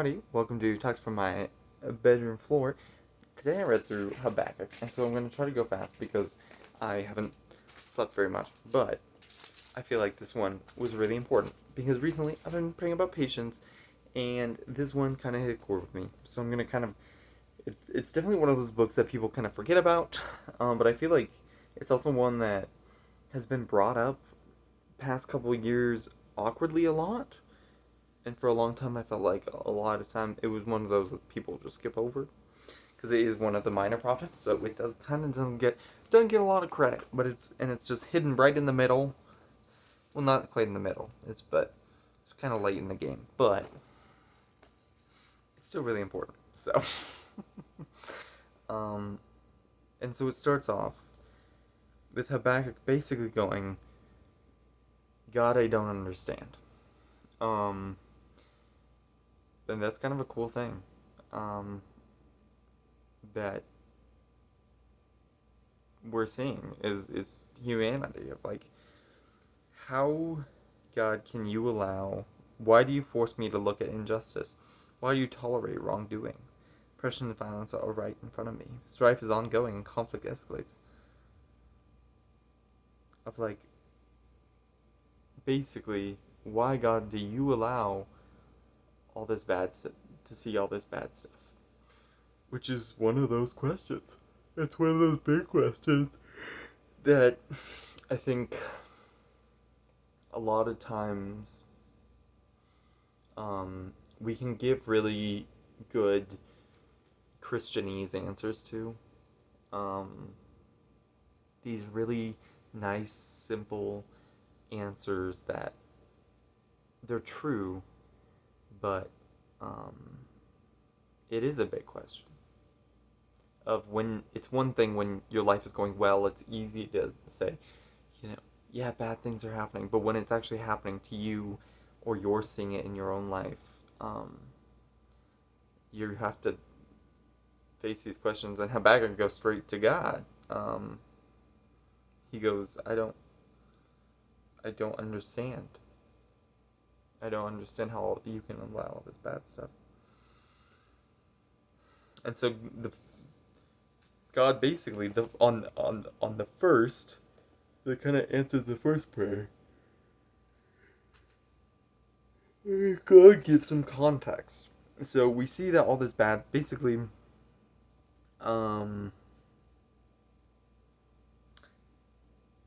Howdy, welcome to Talks from My Bedroom Floor. Today I read through Habakkuk, and so I'm going to try to go fast because I haven't slept very much, but I feel like this one was really important because recently I've been praying about patience, and this one kind of hit a chord with me. So I'm going to it's definitely one of those books that people kind of forget about, but I feel like it's also one that has been brought up past couple of years awkwardly a lot. And for a long time, I felt like a lot of time it was one of those that people just skip over because it is one of the minor prophets, so it does kind of doesn't get a lot of credit, but it's just hidden right in the middle. Well, not quite in the middle. It's kind of late in the game, but it's still really important. So, um, and so it starts off with Habakkuk basically going, "God, I don't understand." Um, and that's kind of a cool thing. That we're seeing is humanity of like how God can you allow why do you force me to look at injustice? Why do you tolerate wrongdoing? Oppression and violence are right in front of me. Strife is ongoing and conflict escalates. Of like basically why God do you allow all this to see all this bad stuff? Which is one of those questions. It's one of those big questions that I think a lot of times we can give really good Christianese answers to. These really nice, simple answers that they're true, but it is a big question. Of when it's one thing when your life is going well, it's easy to say, yeah, bad things are happening. But when it's actually happening to you, or you're seeing it in your own life, you have to face these questions. And Habakkuk goes straight to God. He goes, I don't understand. I don't understand how you can allow all this bad stuff. And so God basically on the first, that kind of answers the first prayer. God gives some context. So we see that all this bad, basically,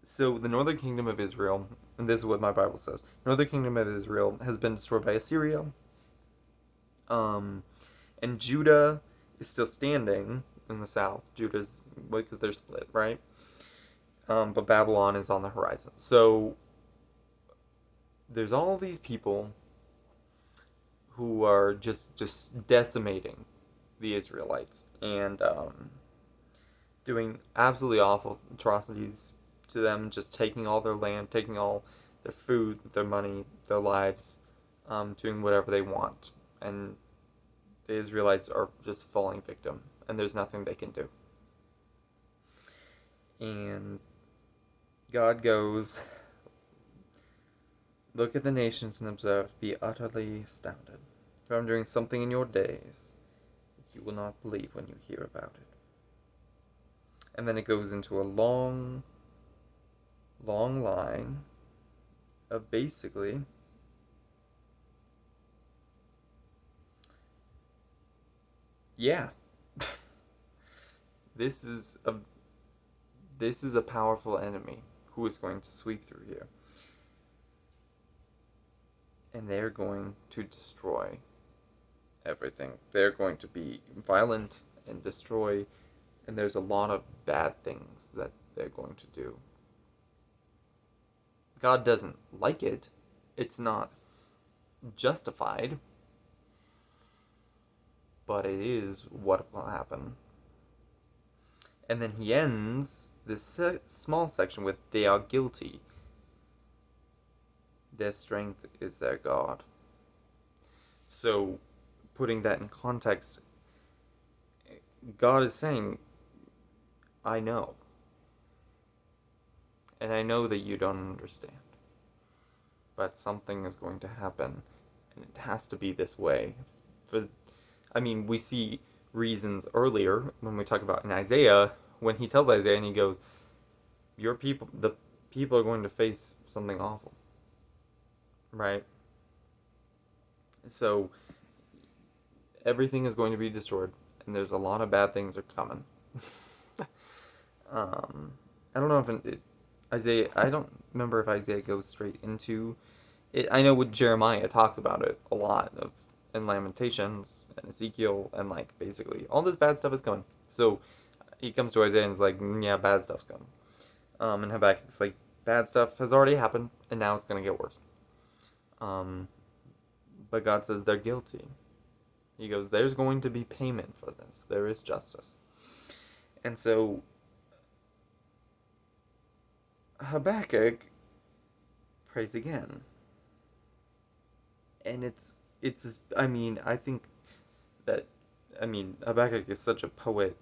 so the northern kingdom of Israel, and this is what my Bible says, northern kingdom of Israel has been destroyed by Assyria. And Judah is still standing in the south. Judah's, because they're split, right? But Babylon is on the horizon. So there's all these people who are just decimating the Israelites and doing absolutely awful atrocities to them, just taking all their land, taking all their food, their money, their lives, doing whatever they want. And the Israelites are just falling victim, and there's nothing they can do. And God goes, look at the nations and observe, be utterly astounded. For I'm doing something in your days that you will not believe when you hear about it. And then it goes into a long line of basically yeah. this is a powerful enemy who is going to sweep through here. And they're going to destroy everything. They're going to be violent and destroy, and there's a lot of bad things that they're going to do. God doesn't like it. It's not justified, but it is what will happen. And then he ends this small section with, they are guilty. Their strength is their God. So, putting that in context, God is saying, I know. And I know that you don't understand. But something is going to happen, and it has to be this way for, I mean, we see reasons earlier when we talk about in Isaiah, when he tells Isaiah and he goes, your people, the people are going to face something awful, right? So everything is going to be destroyed, and there's a lot of bad things are coming. I don't know if Isaiah. I don't remember if Isaiah goes straight into it. I know with Jeremiah talks about it a lot of in Lamentations and Ezekiel, and like basically all this bad stuff is coming. So he comes to Isaiah and is like, yeah, bad stuff's coming. And Habakkuk's like, bad stuff has already happened, and now it's gonna get worse. But God says they're guilty. He goes, there's going to be payment for this. There is justice. And so Habakkuk prays again. And I mean, I think that, I mean, Habakkuk is such a poet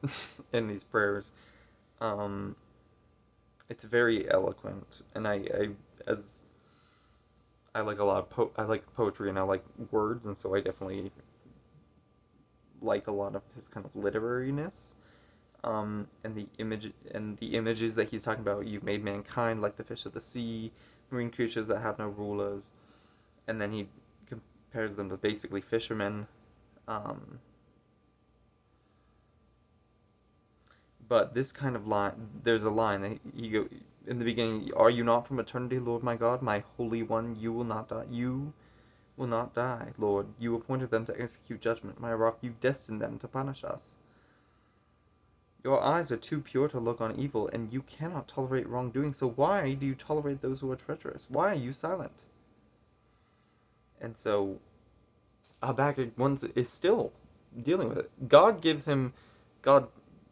in these prayers. It's very eloquent, and as I like a lot of I like poetry and I like words, and so I definitely like a lot of his kind of literariness. And the images that he's talking about. You've made mankind like the fish of the sea, marine creatures that have no rulers, and then he compares them to basically fishermen. But this kind of line, there's a line that he go in the beginning. Are you not from eternity, Lord my God, my Holy One? You will not die. You will not die, Lord. You appointed them to execute judgment. My rock, you destined them to punish us. Your eyes are too pure to look on evil, and you cannot tolerate wrongdoing. So why do you tolerate those who are treacherous? Why are you silent? And so Habakkuk is still dealing with it. God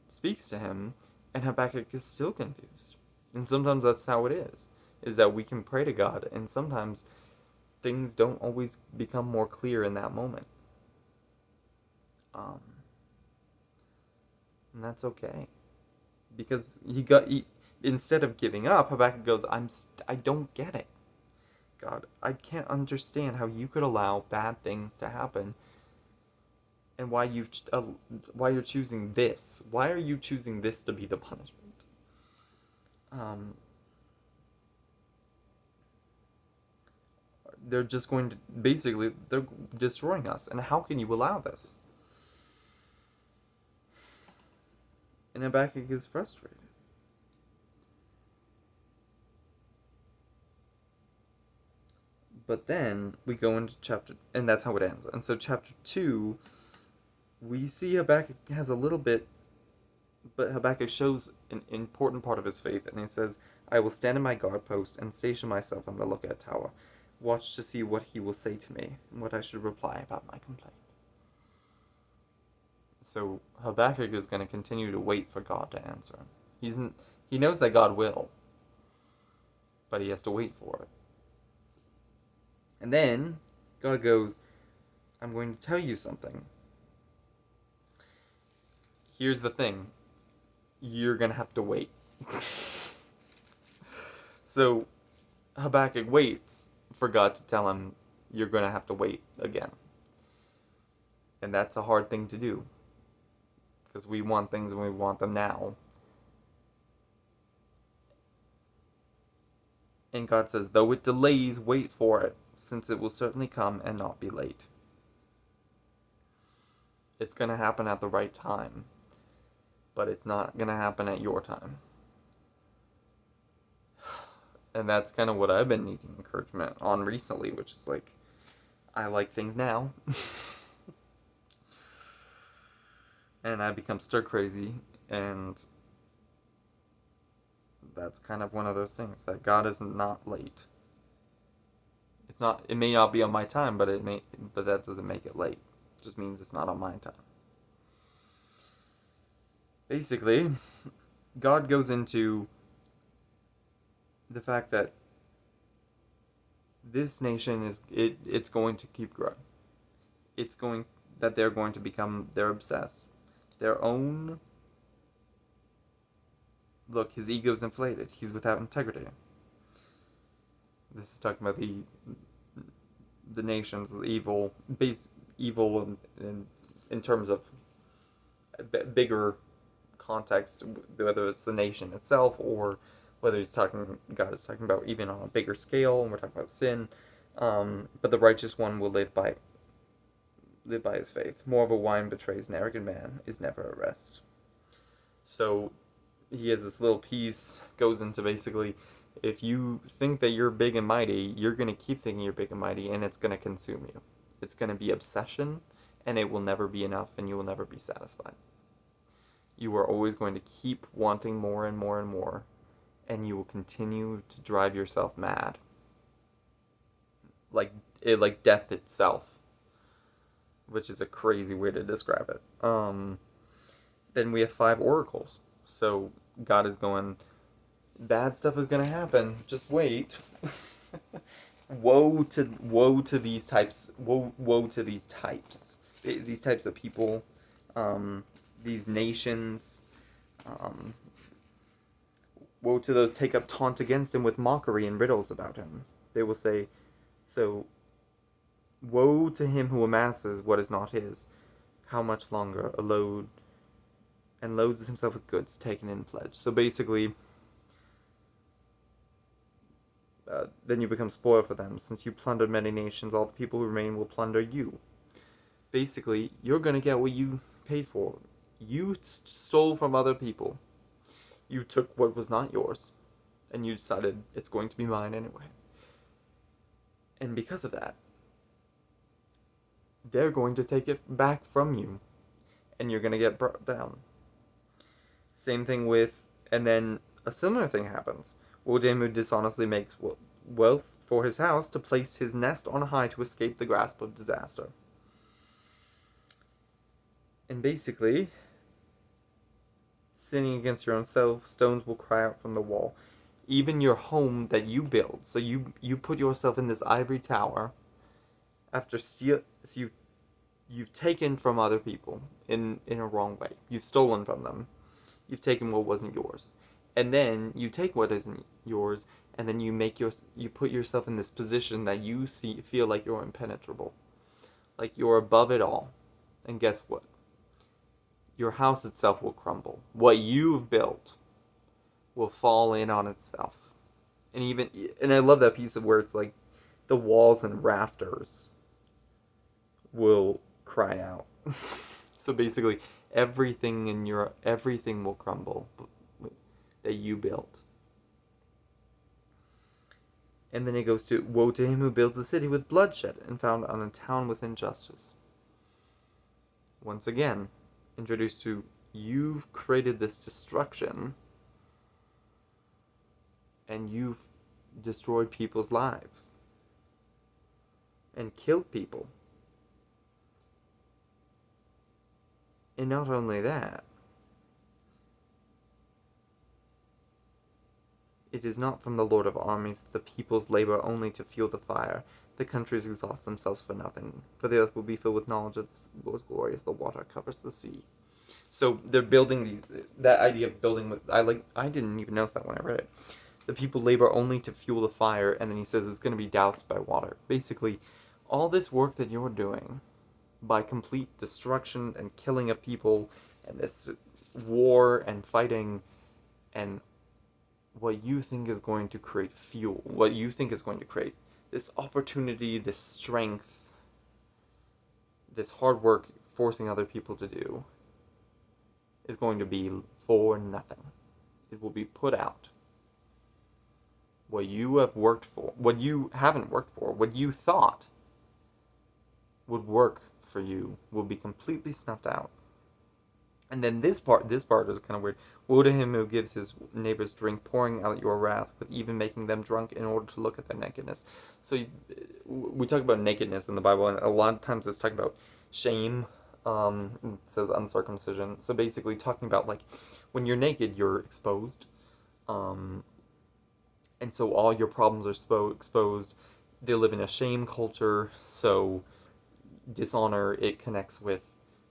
speaks to him, and Habakkuk is still confused. And sometimes that's how it is that we can pray to God, and sometimes things don't always become more clear in that moment. And that's okay. Because instead of giving up, Habakkuk goes, I don't get it. God, I can't understand how you could allow bad things to happen, and why you're choosing this. Why are you choosing this to be the punishment? They're just going to basically they're destroying us, and how can you allow this? And Habakkuk is frustrated. But then we go into and that's how it ends. And so chapter 2, we see Habakkuk has a little bit, but Habakkuk shows an important part of his faith, and he says, I will stand in my guard post and station myself on the lookout tower, watch to see what he will say to me, and what I should reply about my complaint. So Habakkuk is going to continue to wait for God to answer him. He knows that God will, but he has to wait for it. And then God goes, I'm going to tell you something. Here's the thing. You're going to have to wait. So Habakkuk waits for God to tell him, you're going to have to wait again. And that's a hard thing to do. Because we want things and we want them now. And God says, though it delays, wait for it, since it will certainly come and not be late. It's going to happen at the right time, but it's not going to happen at your time. And that's kind of what I've been needing encouragement on recently, which is like, I like things now. And I become stir crazy, and that's kind of one of those things, that God is not late. It may not be on my time, but that doesn't make it late. It just means it's not on my time. Basically, God goes into the fact that this nation it's going to keep growing. They're going to become, they're obsessed. Their own, look, his ego's inflated. He's without integrity. This is talking about the nations, the evil in terms of bigger context, whether it's the nation itself or whether God is talking about even on a bigger scale, and we're talking about sin. But the righteous one will live by his faith. More of a wine betrays an arrogant man is never at rest. So he has this little piece, goes into basically, if you think that you're big and mighty, you're going to keep thinking you're big and mighty, and it's going to consume you. It's going to be obsession, and it will never be enough, and you will never be satisfied. You are always going to keep wanting more and more and more, and you will continue to drive yourself mad. Like death itself, which is a crazy way to describe it. Then we have 5 oracles. So God is going, bad stuff is going to happen. Just wait. Woe to these types. Woe to these types. These types of people. These nations. Woe to those take up taunt against him with mockery and riddles about him. They will say, so, woe to him who amasses what is not his. How much longer a load, and loads himself with goods taken in pledge. So basically, then you become spoil for them. Since you plundered many nations, all the people who remain will plunder you. Basically, you're going to get what you paid for. You stole from other people. You took what was not yours, and you decided it's going to be mine anyway. And because of that, they're going to take it back from you, and you're going to get brought down. Same thing with, and then a similar thing happens. Woe to him who dishonestly makes wealth for his house, to place his nest on high to escape the grasp of disaster. And basically, sinning against your own self, stones will cry out from the wall. Even your home that you build. So you put yourself in this ivory tower after you've taken from other people in a wrong way. You've stolen from them. You've taken what wasn't yours. And then you take what isn't yours, and then you put yourself in this position that you feel like you're impenetrable. Like you're above it all. And guess what? Your house itself will crumble. What you've built will fall in on itself. And I love that piece of where it's like the walls and rafters will cry out. So basically everything will crumble that you built. And then it goes to, woe to him who builds a city with bloodshed and found on a town with injustice. Once again, introduced to, you've created this destruction and you've destroyed people's lives and killed people. And not only that, it is not from the Lord of armies that the peoples labor only to fuel the fire. The countries exhaust themselves for nothing, for the earth will be filled with knowledge of the Lord's glory as the water covers the sea. So they're building that idea of building with, I didn't even notice that when I read it. The people labor only to fuel the fire, and then he says it's going to be doused by water. Basically, all this work that you're doing by complete destruction and killing of people and this war and fighting and what you think is going to create fuel, what you think is going to create this opportunity, this strength, this hard work forcing other people to do is going to be for nothing. It will be put out. What you have worked for, what you haven't worked for, what you thought would work for you will be completely snuffed out. And then this part is kind of weird. Woe to him who gives his neighbors drink, pouring out your wrath, with even making them drunk in order to look at their nakedness. So we talk about nakedness in the Bible, and a lot of times it's talking about shame. It says uncircumcision. So basically talking about like when you're naked, you're exposed. And so all your problems are exposed. They live in a shame culture, so dishonor, it connects with,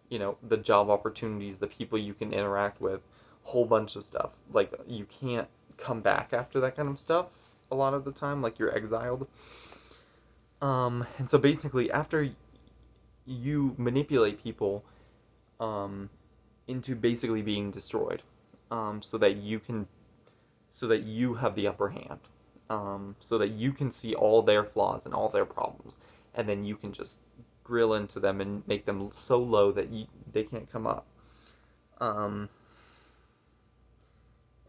the job opportunities, the people you can interact with, whole bunch of stuff. Like, you can't come back after that kind of stuff a lot of the time, like you're exiled. And so basically, after you manipulate people into basically being destroyed, so that you have the upper hand, so that you can see all their flaws and all their problems, and then you can just grill into them and make them so low that they can't come up. Um,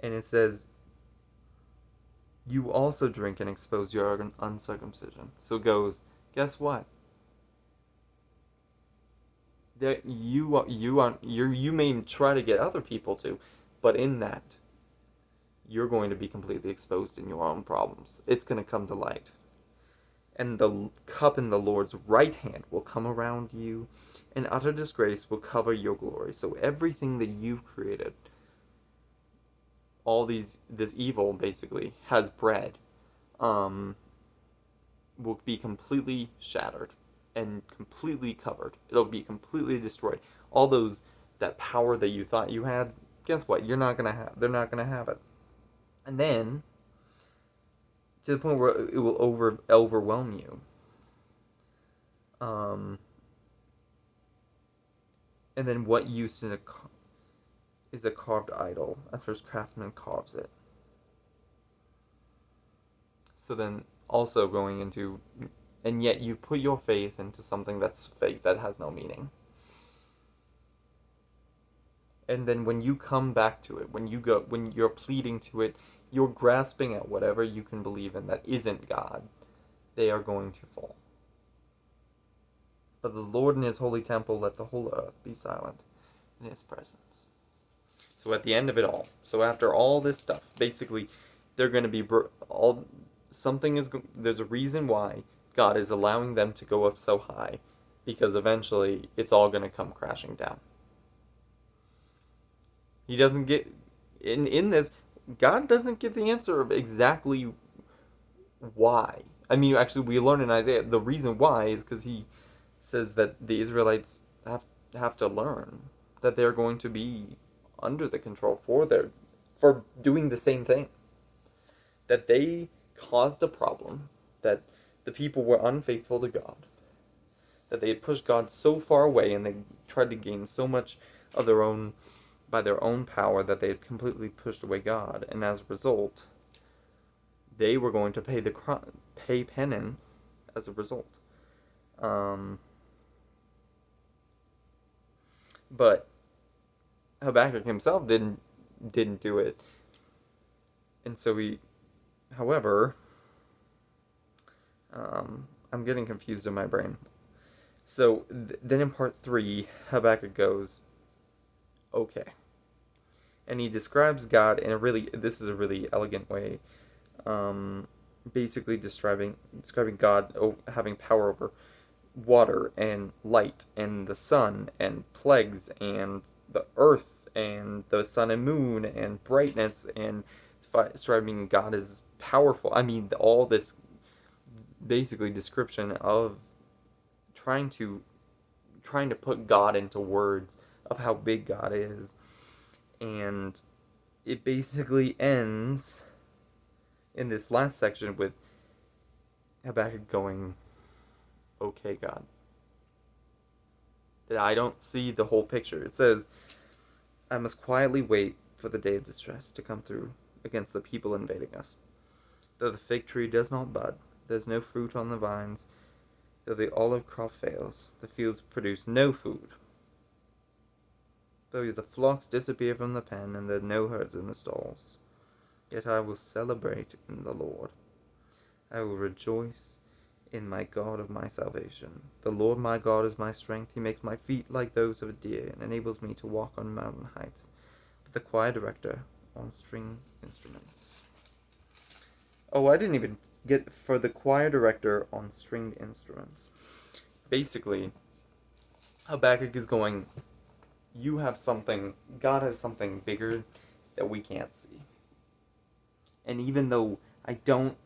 and it says, you also drink and expose your uncircumcision. So it goes, guess what? That you may try to get other people to, but in that, you're going to be completely exposed in your own problems. It's going to come to light. And the cup in the Lord's right hand will come around you, and utter disgrace will cover your glory. So everything that you've created, this evil basically has bred, will be completely shattered and completely covered. It'll be completely destroyed. All that power that you thought you had, guess what? You're not gonna have. They're not gonna have it. And then, to the point where it will overwhelm you. And then what use is a carved idol after his craftsman carves it? So then, also going into, and yet you put your faith into something that's fake, that has no meaning. And then when you come back to it, when you're pleading to it, you're grasping at whatever you can believe in that isn't God, they are going to fall. But the Lord in his holy temple, let the whole earth be silent in his presence. So at the end of it all, so after all this stuff, basically, they're going to be there's a reason why God is allowing them to go up so high, because eventually it's all going to come crashing down. He doesn't get in this. God doesn't give the answer of exactly why. I mean, actually, we learn in Isaiah the reason why is because he says that the Israelites have to learn that they're going to be under the control for doing the same thing. That they caused a problem, that the people were unfaithful to God, that they had pushed God so far away, and they tried to gain so much of by their own power, that they had completely pushed away God, and as a result, they were going to pay penance as a result. But Habakkuk himself didn't do it, and so however, I'm getting confused in my brain. So then in part 3, Habakkuk goes, okay. And he describes God in this is a really elegant way, basically describing God having power over water and light and the sun and plagues and the earth and the sun and moon and brightness, and describing God as powerful. I mean, all this basically description of trying to put God into words of how big God is. And it basically ends in this last section with Habakkuk going, okay, God. That I don't see the whole picture. It says, I must quietly wait for the day of distress to come through against the people invading us. Though the fig tree does not bud, there's no fruit on the vines. Though the olive crop fails, the fields produce no food. Though the flocks disappear from the pen, and there are no herds in the stalls, yet I will celebrate in the Lord. I will rejoice in my God of my salvation. The Lord my God is my strength. He makes my feet like those of a deer, and enables me to walk on mountain heights. But the choir director on string instruments. Oh, I didn't even get for the choir director on stringed instruments. Basically, Habakkuk is going, God has something bigger that we can't see. And even though I don't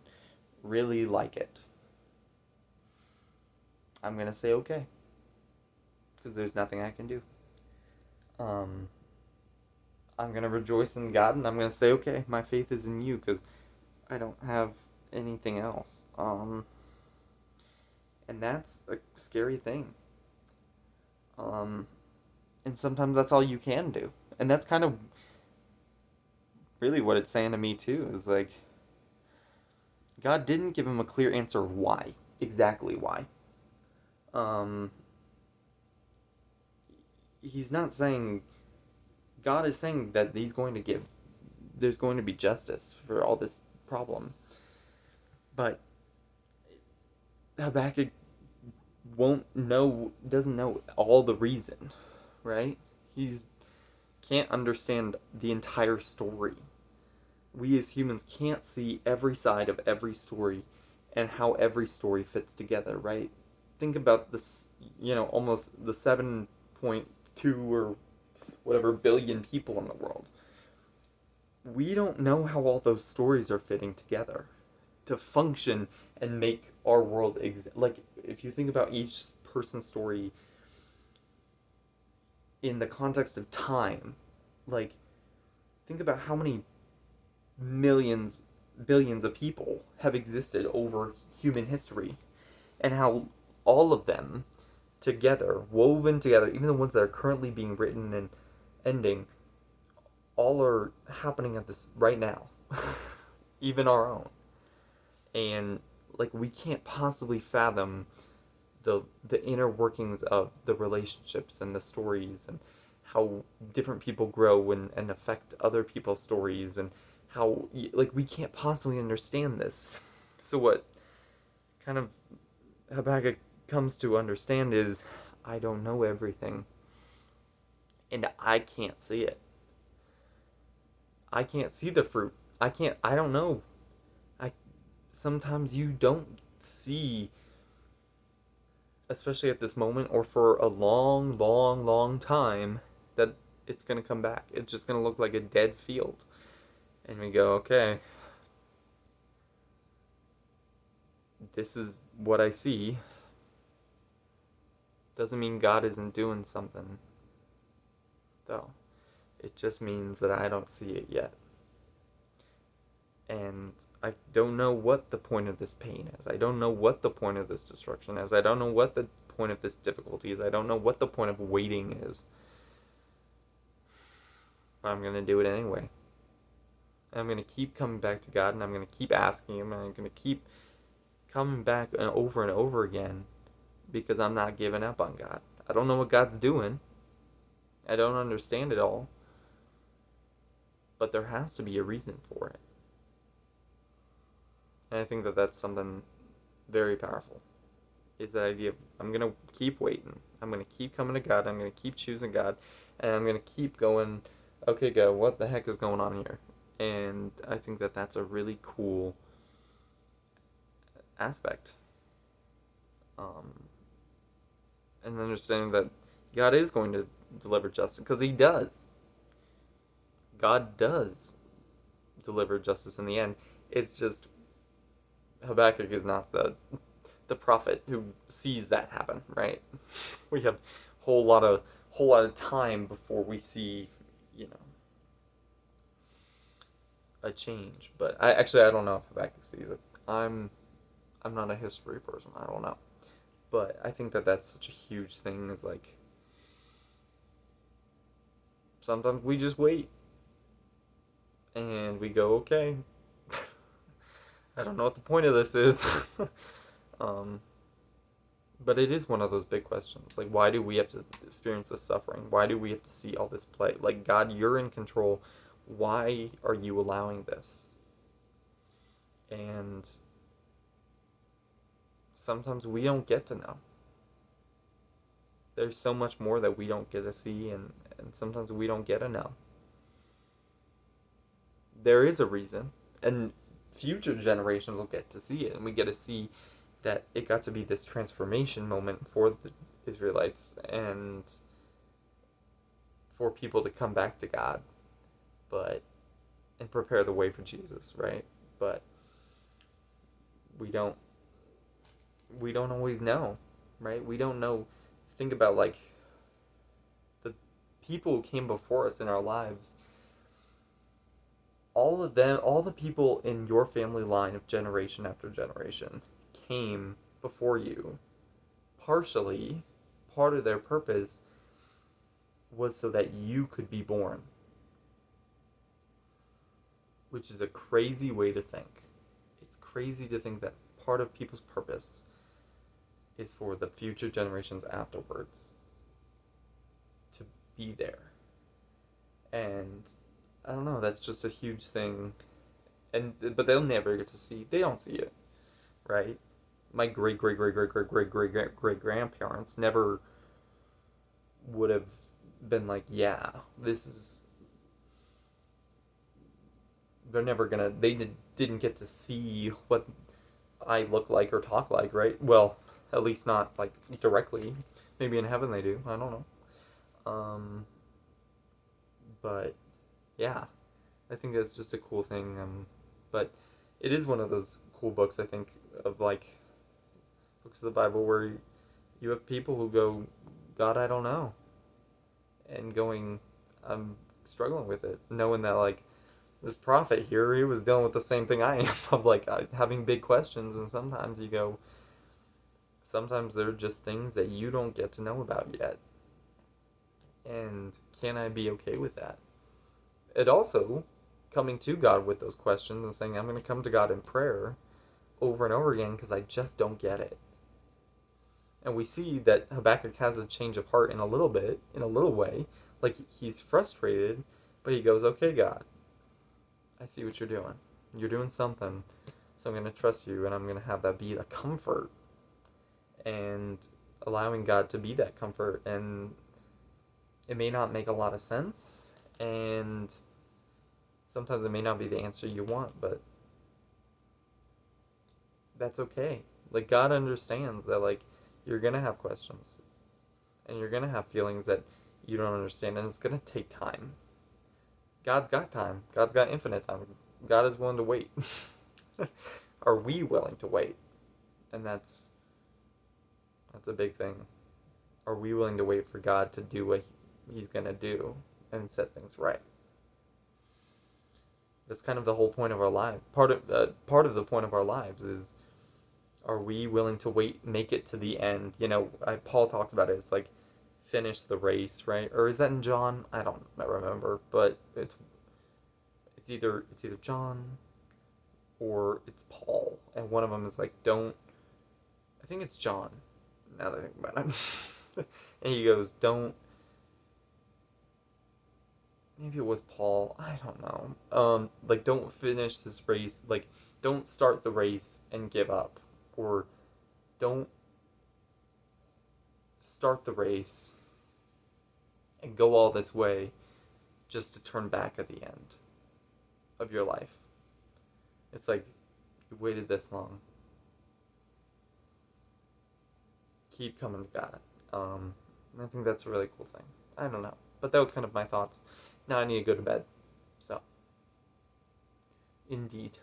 really like it, I'm going to say okay. Because there's nothing I can do. I'm going to rejoice in God, and I'm going to say, okay, my faith is in you, because I don't have anything else. And that's a scary thing. Um, and sometimes that's all you can do. And that's kind of really what it's saying to me too, is like God didn't give him a clear answer of why, exactly why. Um, he's not saying, God is saying that there's going to be justice for all this problem. But Habakkuk doesn't know all the reason, right? He's can't understand the entire story. We as humans can't see every side of every story and how every story fits together, right? Think about this, almost the 7.2 or whatever billion people in the world. We don't know how all those stories are fitting together to function and make our world like if you think about each person's story in the context of time, like think about how many millions, billions of people have existed over human history and how all of them together, woven together, even the ones that are currently being written and ending, all are happening at this right now. Even our own. And like we can't possibly fathom the inner workings of the relationships and the stories and how different people grow and affect other people's stories and how like we can't possibly understand this. So what kind of Habakkuk comes to understand is I don't know everything and I can't see it. I can't see the fruit. I don't know. I sometimes you don't see, especially at this moment or for a long, long, long time, that it's going to come back. It's just going to look like a dead field. And we go, okay, this is what I see. Doesn't mean God isn't doing something, though. It just means that I don't see it yet. And I don't know what the point of this pain is. I don't know what the point of this destruction is. I don't know what the point of this difficulty is. I don't know what the point of waiting is. But I'm going to do it anyway. I'm going to keep coming back to God and I'm going to keep asking Him and I'm going to keep coming back over and over again because I'm not giving up on God. I don't know what God's doing. I don't understand it all. But there has to be a reason for it. And I think that that's something very powerful. Is the idea of I'm going to keep waiting. I'm going to keep coming to God. I'm going to keep choosing God. And I'm going to keep going, okay, God, what the heck is going on here? And I think that that's a really cool aspect. And understanding that God is going to deliver justice, because He does. God does deliver justice in the end. It's just Habakkuk is not the prophet who sees that happen, right? We have a whole lot of time before we see, a change. But I don't know if Habakkuk sees it. I'm not a history person. I don't know. But I think that that's such a huge thing. Is like sometimes we just wait and we go, okay. I don't know what the point of this is. But it is one of those big questions. Like, why do we have to experience this suffering? Why do we have to see all this play? Like, God, you're in control. Why are you allowing this? And sometimes we don't get to know. There's so much more that we don't get to see, and sometimes we don't get to know. There is a reason, and future generations will get to see it, and we get to see that it got to be this transformation moment for the Israelites and for people to come back to God, and prepare the way for Jesus, right? But we don't always know, right? We don't know. Think about like the people who came before us in our lives. All of them, all the people in your family line of generation after generation came before you, partially, part of their purpose was so that you could be born. Which is a crazy way to think. It's crazy to think that part of people's purpose is for the future generations afterwards to be there. And I don't know, that's just a huge thing. But they'll never get to see. They don't see it, right? My great great great great great great great great great grandparents never would have been like, yeah, this is. They're never gonna. Didn't get to see what I look like or talk like, right? Well, at least not like directly. Maybe in heaven they do. I don't know. But yeah, I think that's just a cool thing. But it is one of those cool books, I think, of like books of the Bible where you have people who go, God, I don't know, and going, I'm struggling with it, knowing that like this prophet here, he was dealing with the same thing I am of like having big questions, and sometimes you go, sometimes they're just things that you don't get to know about yet, and can I be okay with that? It also coming to God with those questions and saying, I'm going to come to God in prayer over and over again because I just don't get it. And we see that Habakkuk has a change of heart in a little bit, in a little way. Like he's frustrated, but he goes, okay, God, I see what you're doing. You're doing something, so I'm going to trust you, and I'm going to have that be the comfort. And allowing God to be that comfort. And it may not make a lot of sense, and sometimes it may not be the answer you want, but that's okay. Like, God understands that, like, you're going to have questions, and you're going to have feelings that you don't understand, and it's going to take time. God's got time. God's got infinite time. God is willing to wait. Are we willing to wait? And that's a big thing. Are we willing to wait for God to do what he's going to do and set things right? That's kind of the whole point of our life. Part of the point of our lives is, are we willing to wait, make it to the end? You know, Paul talks about it. It's like, finish the race, right? Or is that in John? I don't remember, but it's either John or it's Paul, and one of them is like, don't. I think it's John. Now that I think about it, and he goes, don't. Maybe it was Paul. I don't know. Like, don't finish this race. Like, don't start the race and give up, or don't start the race and go all this way just to turn back at the end of your life. It's like, you waited this long. Keep coming to God. I think that's a really cool thing. I don't know. But that was kind of my thoughts. Now I need to go to bed. So, indeed.